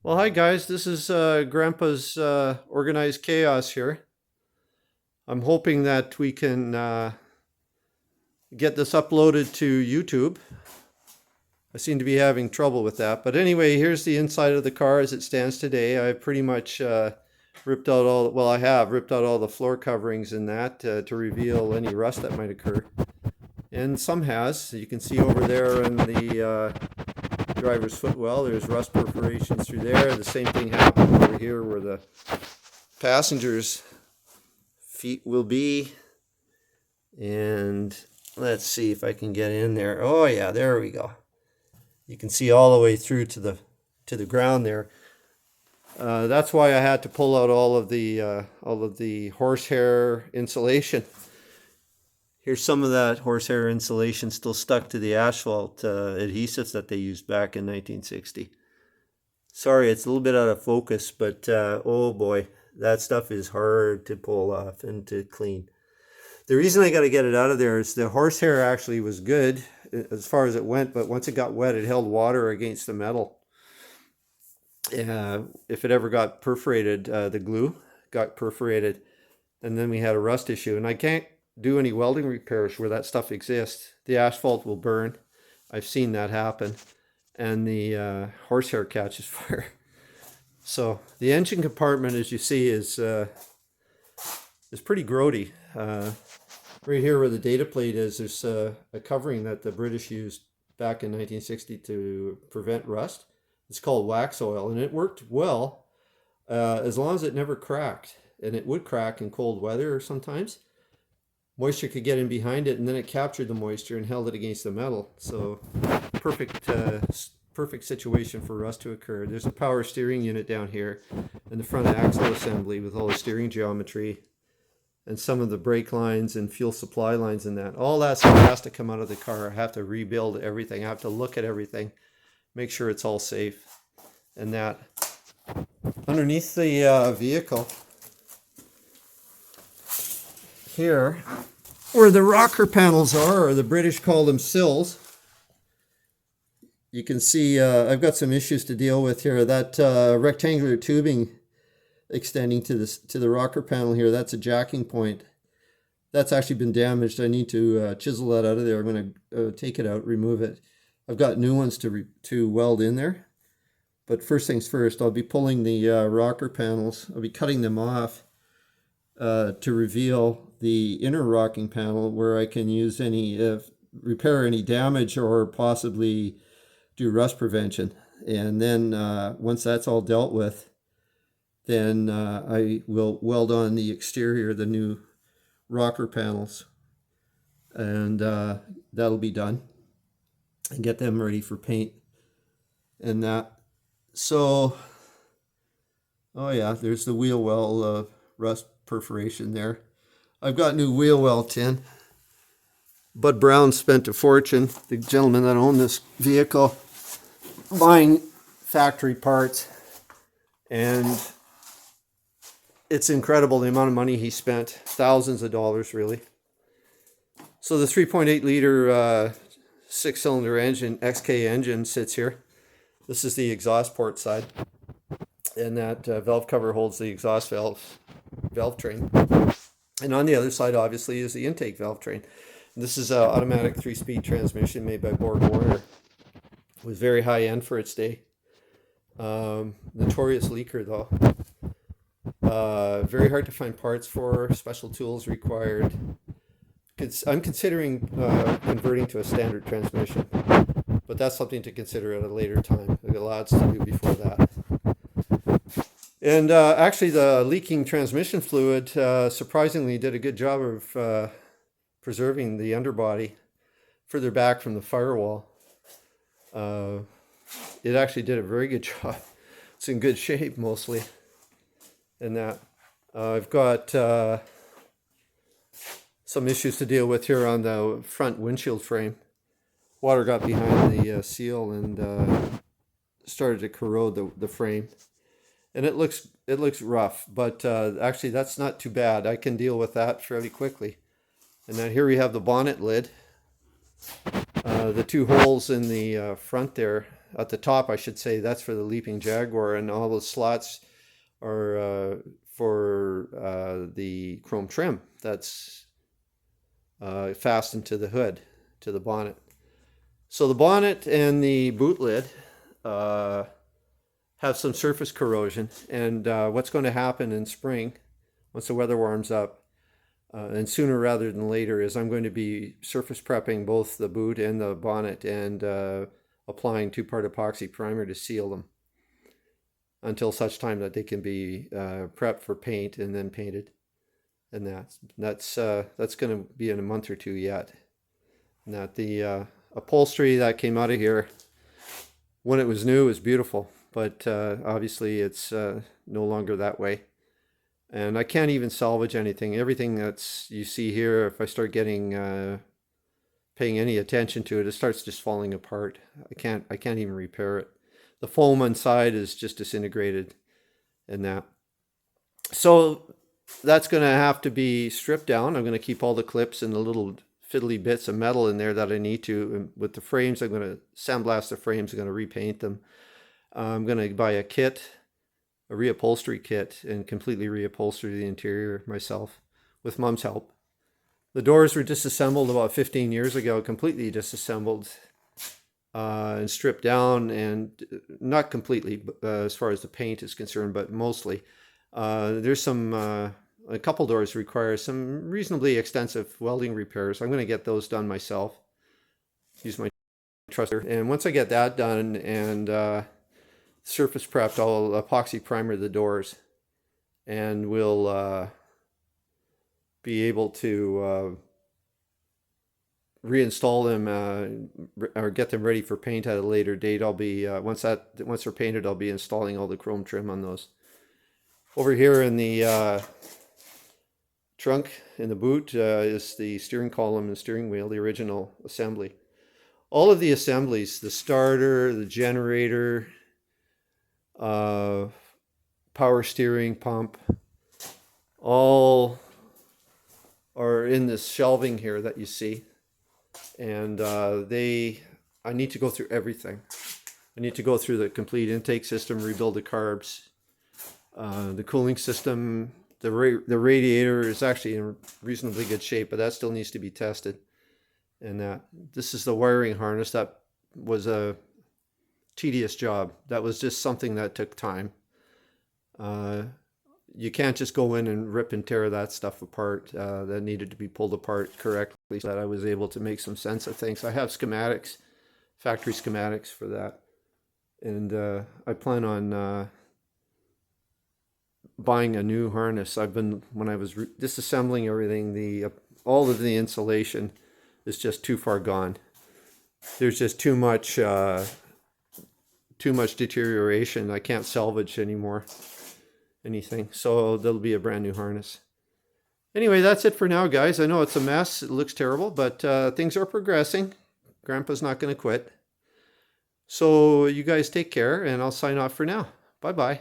Well, hi guys. This is Grandpa's Organized Chaos here. I'm hoping that we can get this uploaded to YouTube. I seem to be having trouble with that. But anyway, here's the inside of the car as it stands today. I pretty much ripped out I have ripped out all the floor coverings in that to reveal any rust that might occur. And some has. You can see over there in the driver's footwell, there's rust perforations through there. The same thing happened over here where the passengers' feet will be. And let's see if I can get in there. Oh yeah, there we go. You can see all the way through to the ground there. That's why I had to pull out all of the horsehair insulation. Here's some of that horsehair insulation still stuck to the asphalt adhesives that they used back in 1960. Sorry, it's a little bit out of focus, but oh boy, that stuff is hard to pull off and to clean. The reason I got to get it out of there is the horsehair actually was good as far as it went, but once it got wet, it held water against the metal. If it ever got perforated, the glue got perforated, and then we had a rust issue. And I can't do any welding repairs where that stuff exists. The asphalt will burn. I've seen that happen. And the horsehair catches fire. So the engine compartment, as you see, is pretty grody. Right here where the data plate is, there's a covering that the British used back in 1960 to prevent rust. It's called wax oil, and it worked well as long as it never cracked. And it would crack in cold weather sometimes. Moisture could get in behind it, and then it captured the moisture and held it against the metal. So perfect situation for rust to occur. There's a power steering unit down here and the front axle assembly with all the steering geometry and some of the brake lines and fuel supply lines and that. All that stuff has to come out of the car. I have to rebuild everything. I have to look at everything, make sure it's all safe. And that underneath the vehicle here, where the rocker panels are, or the British call them sills, you can see I've got some issues to deal with here. That rectangular tubing extending to the rocker panel here, that's a jacking point. That's actually been damaged. I need to chisel that out of there. I'm going to take it out, remove it. I've got new ones to weld in there. But first things first, I'll be pulling the rocker panels. I'll be cutting them off to reveal the inner rocking panel where I can use repair any damage or possibly do rust prevention. And then once that's all dealt with, then I will weld on the exterior, the new rocker panels, and that'll be done, and get them ready for paint and that. So, oh yeah, there's the wheel well rust perforation there. I've got new wheel well tin. Bud Brown spent a fortune, the gentleman that owned this vehicle, buying factory parts, and it's incredible the amount of money he spent, thousands of dollars really. So the 3.8 liter 6-cylinder engine, XK engine, sits here. This is the exhaust port side, and that valve cover holds the exhaust valve train. And on the other side, obviously, is the intake valve train. And this is an automatic 3-speed transmission made by Borg Warner. It was very high end for its day. Notorious leaker though. Very hard to find parts for, special tools required. I'm considering converting to a standard transmission, but that's something to consider at a later time. I've got lots to do before that. And actually the leaking transmission fluid surprisingly did a good job of preserving the underbody further back from the firewall. It actually did a very good job. It's in good shape mostly. And that I've got some issues to deal with here on the front windshield frame. Water got behind the seal and started to corrode the frame. And it looks rough, but actually that's not too bad. I can deal with that fairly quickly. And then here we have the bonnet lid. The two holes in the front there at the top, I should say, that's for the Leaping Jaguar, and all those slots are for the chrome trim that's fastened to the hood, to the bonnet. So the bonnet and the boot lid have some surface corrosion, and what's going to happen in spring, once the weather warms up, and sooner rather than later, is I'm going to be surface prepping both the boot and the bonnet and applying 2-part epoxy primer to seal them until such time that they can be prepped for paint and then painted. And that's going to be in a month or two yet. And that the upholstery that came out of here when it was new was beautiful, but obviously it's no longer that way. And I can't even salvage anything. Everything that's you see here, if I start getting paying any attention to it, it starts just falling apart. I can't even repair it. The foam inside is just disintegrated and that. So that's going to have to be stripped down. I'm going to keep all the clips and the little fiddly bits of metal in there that I need to. And with the frames, I'm going to sandblast the frames. I'm going to repaint them. I'm going to buy a kit, a reupholstery kit, and completely reupholster the interior myself with Mom's help. The doors were disassembled about 15 years ago, completely disassembled and stripped down, and not completely as far as the paint is concerned, but mostly. There's a couple doors require some reasonably extensive welding repairs. I'm going to get those done myself. Use my truster. And once I get that done and surface prepped, I'll epoxy primer the doors, and we'll be able to reinstall them or get them ready for paint at a later date. I'll be once they're painted, I'll be installing all the chrome trim on those. Over here in the trunk in the boot is the steering column and steering wheel, the original assembly. All of the assemblies, the starter, the generator, power steering pump, all are in this shelving here that you see. And I need to go through everything. I need to go through the complete intake system, rebuild the carbs, the cooling system. The radiator is actually in reasonably good shape, but that still needs to be tested. And this is the wiring harness. That was a tedious job. That was just something that took time. You can't just go in and rip and tear that stuff apart. That needed to be pulled apart correctly so that I was able to make some sense of things. I have schematics, factory schematics for that. And I plan on buying a new harness. When I was disassembling everything, all of the insulation is just too far gone. There's just too much deterioration. I can't salvage anymore anything, so there'll be a brand new harness. Anyway, that's it for now, guys. I know it's a mess. It looks terrible, but things are progressing. Grandpa's not going to quit. So you guys take care, and I'll sign off for now. Bye-bye.